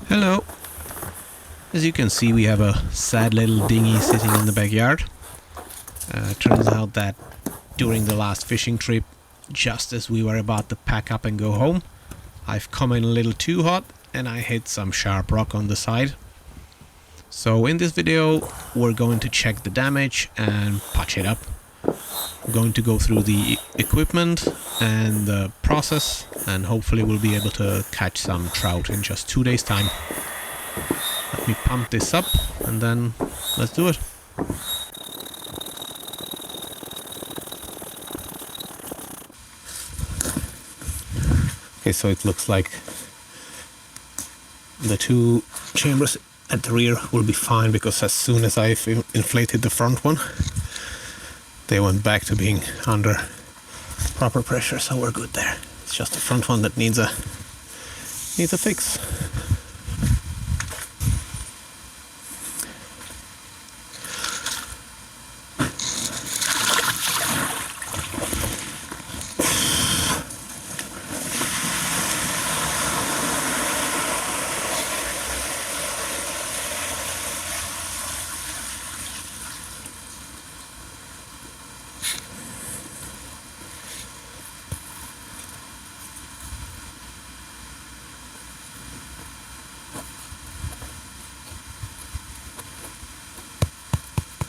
Hello. As you can see, we have a sad little dinghy sitting in the backyard. Turns out that during the last fishing trip, just as we were about to pack up and go home, I've come in a little too hot and I hit some sharp rock on the side. So in this video, we're going to check the damage and patch it up. We're going to go through the equipment and the process, and hopefully we'll be able to catch some trout in just 2 days' time. Let me pump this up and then let's do it. Okay, so it looks like the two chambers at the rear will be fine, because as soon as I've inflated the front one, they went back to being under proper pressure, so we're good there. It's just the front one that needs a fix.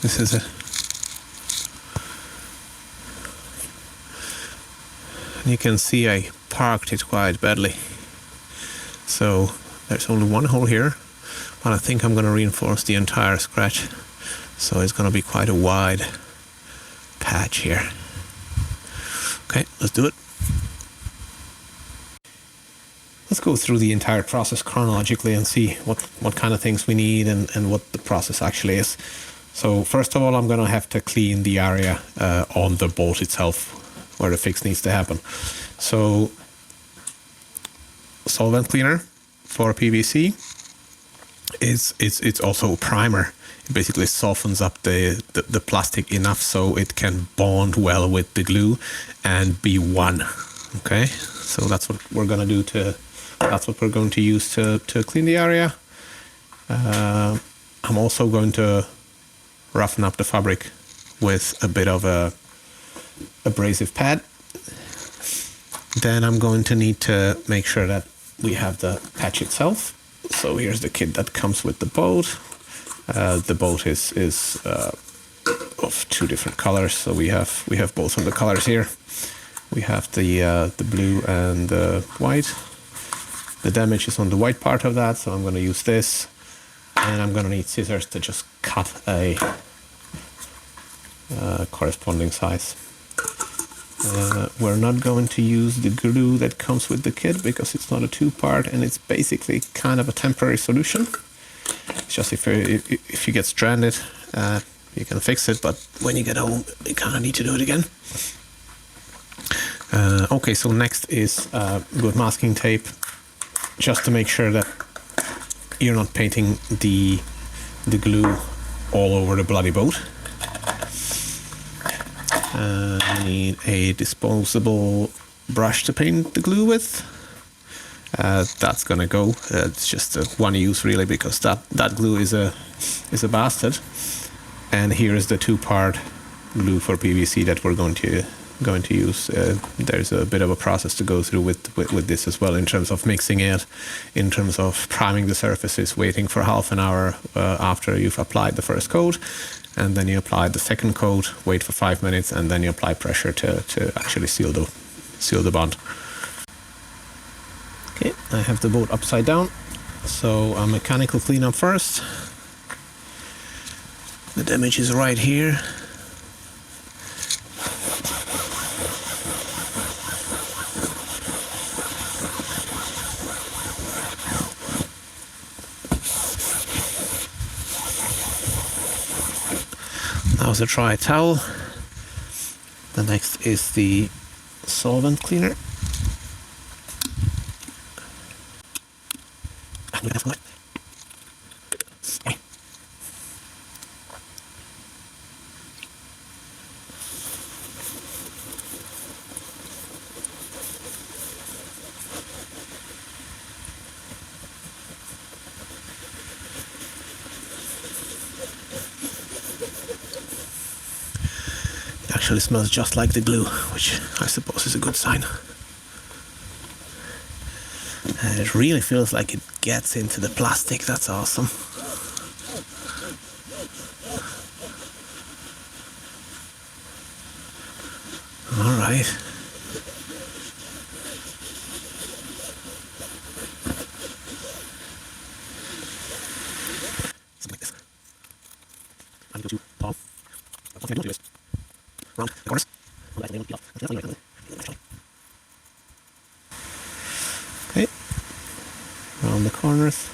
This is it. And you can see I parked it quite badly. So there's only one hole here, but I think I'm going to reinforce the entire scratch. So it's going to be quite a wide patch here. Okay, let's do it. Let's go through the entire process chronologically and see what kind of things we need and what the process actually is. So first of all, I'm going to have to clean the area on the boat itself where the fix needs to happen. So solvent cleaner for PVC it's also a primer. It basically softens up the plastic enough so it can bond well with the glue and be one. Okay, so that's what we're going to do that's what we're going to use to clean the area. I'm also going to roughen up the fabric with a bit of a abrasive pad. Then I'm going to need to make sure that we have the patch itself. So here's the kit that comes with the boat. The boat is of two different colors, so we have both of the colors here. We have the blue and the white. The damage is on the white part of that, so I'm going to use this. And I'm going to need scissors to just cut a corresponding size. We're not going to use the glue that comes with the kit because it's not a two-part and it's basically kind of a temporary solution. It's just if you get stranded, you can fix it, but when you get home, you kind of need to do it again. Okay, so next is good masking tape, just to make sure that you're not painting the glue all over the bloody boat. You need a disposable brush to paint the glue with. That's gonna go. It's just a one use really, because that glue is a bastard. And here is the two-part glue for PVC that we're going to use. There's a bit of a process to go through with this as well, in terms of mixing it, in terms of priming the surfaces, waiting for half an hour after you've applied the first coat, and then you apply the second coat, wait for 5 minutes, and then you apply pressure to actually seal the bond. Okay, I have the boat upside down, so a mechanical cleanup first. The damage is right here. Now's a dry towel. The next is the solvent cleaner. Actually smells just like the glue, which I suppose is a good sign. And it really feels like it gets into the plastic. That's awesome. All right. Something like this. I need to go to Paul. What I do is round the corners. Okay. Around the corners.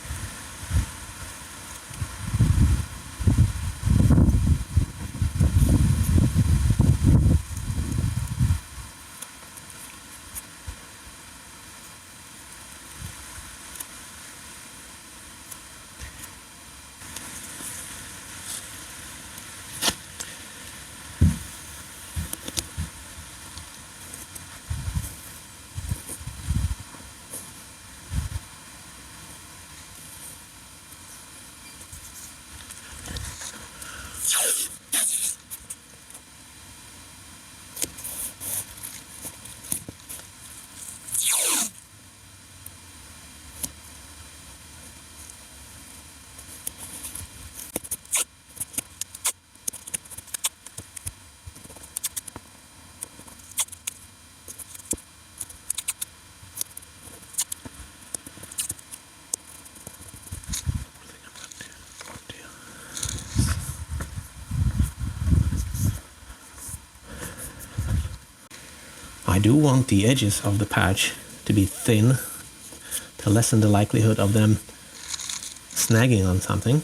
I do want the edges of the patch to be thin to lessen the likelihood of them snagging on something.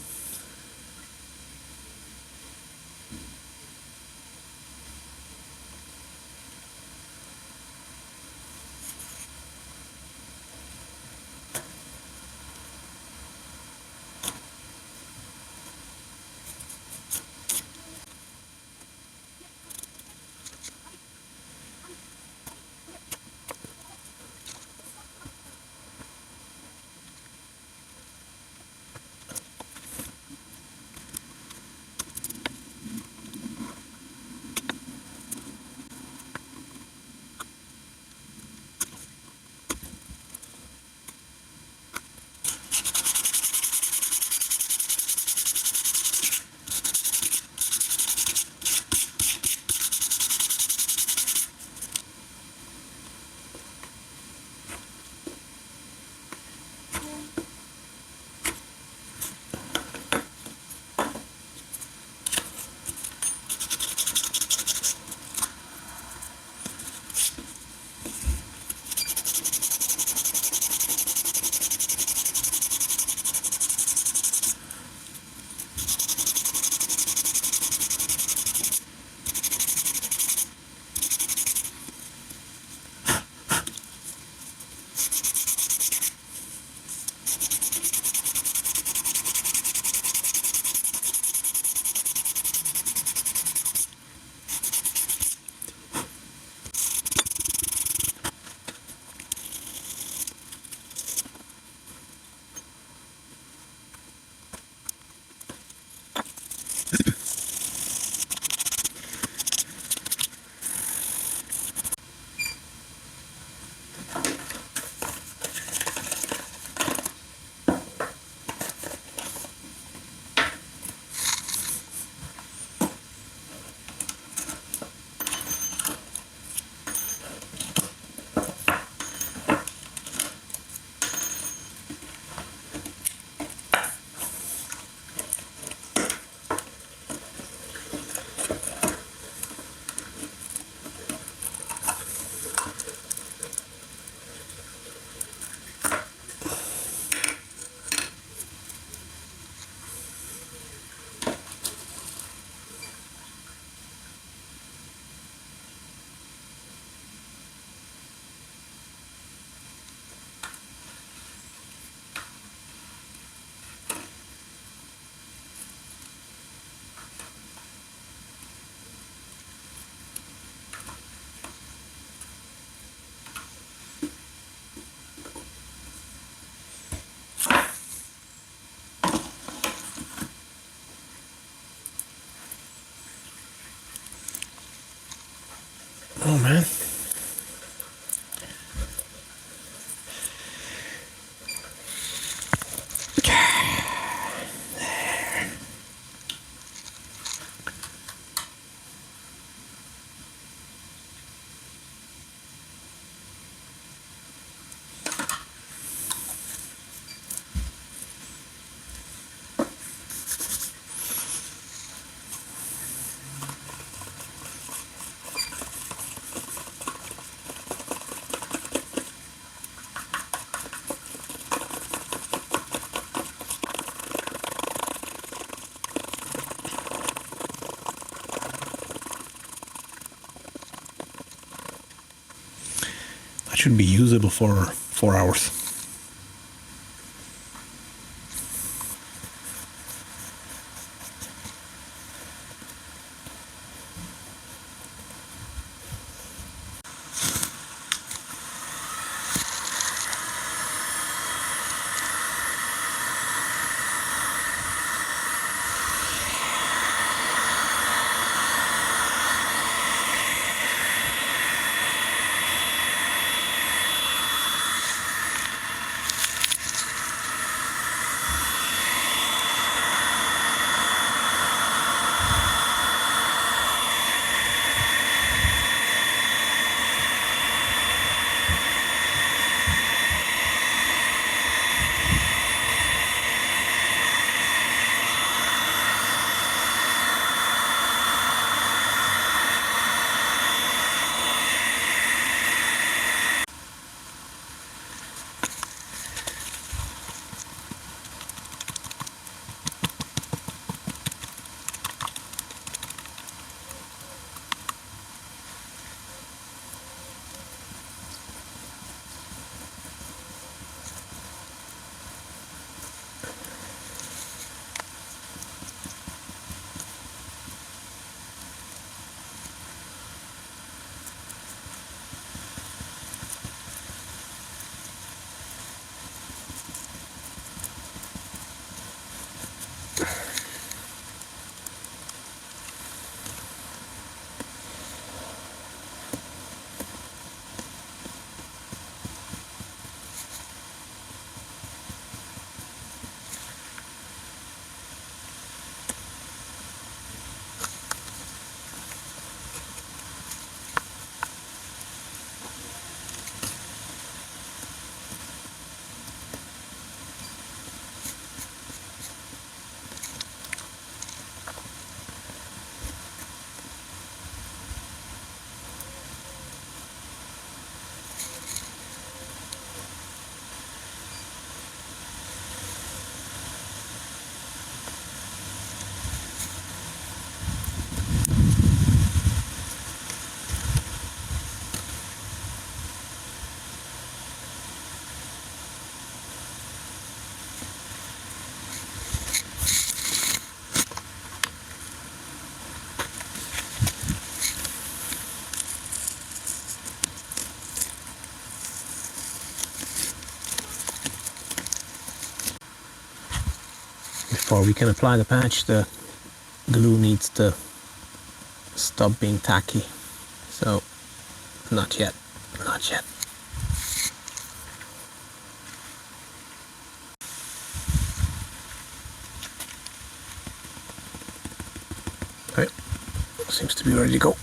Oh man. That should be usable for 4 hours. Before we can apply the patch, the glue needs to stop being tacky. So, not yet, not yet. Okay, seems to be ready to go.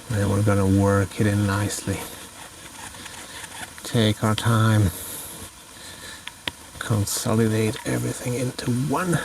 And we're gonna work it in nicely. Take our time. Consolidate everything into one.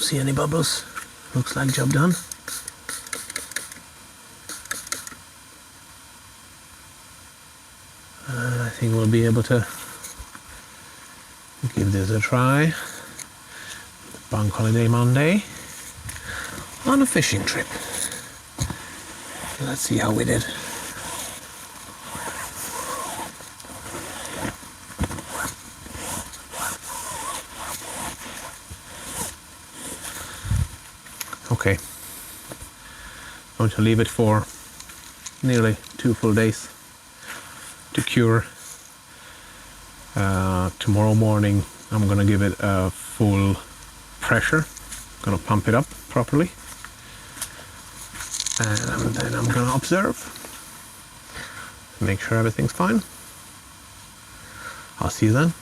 see any bubbles. Looks like job done. I think we'll be able to give this a try. Bank holiday Monday on a fishing trip. Let's see how we did. Okay, I'm going to leave it for nearly 2 full days to cure. Tomorrow morning I'm going to give it a full pressure. I'm going to pump it up properly, and then I'm going to observe, make sure everything's fine. I'll see you then.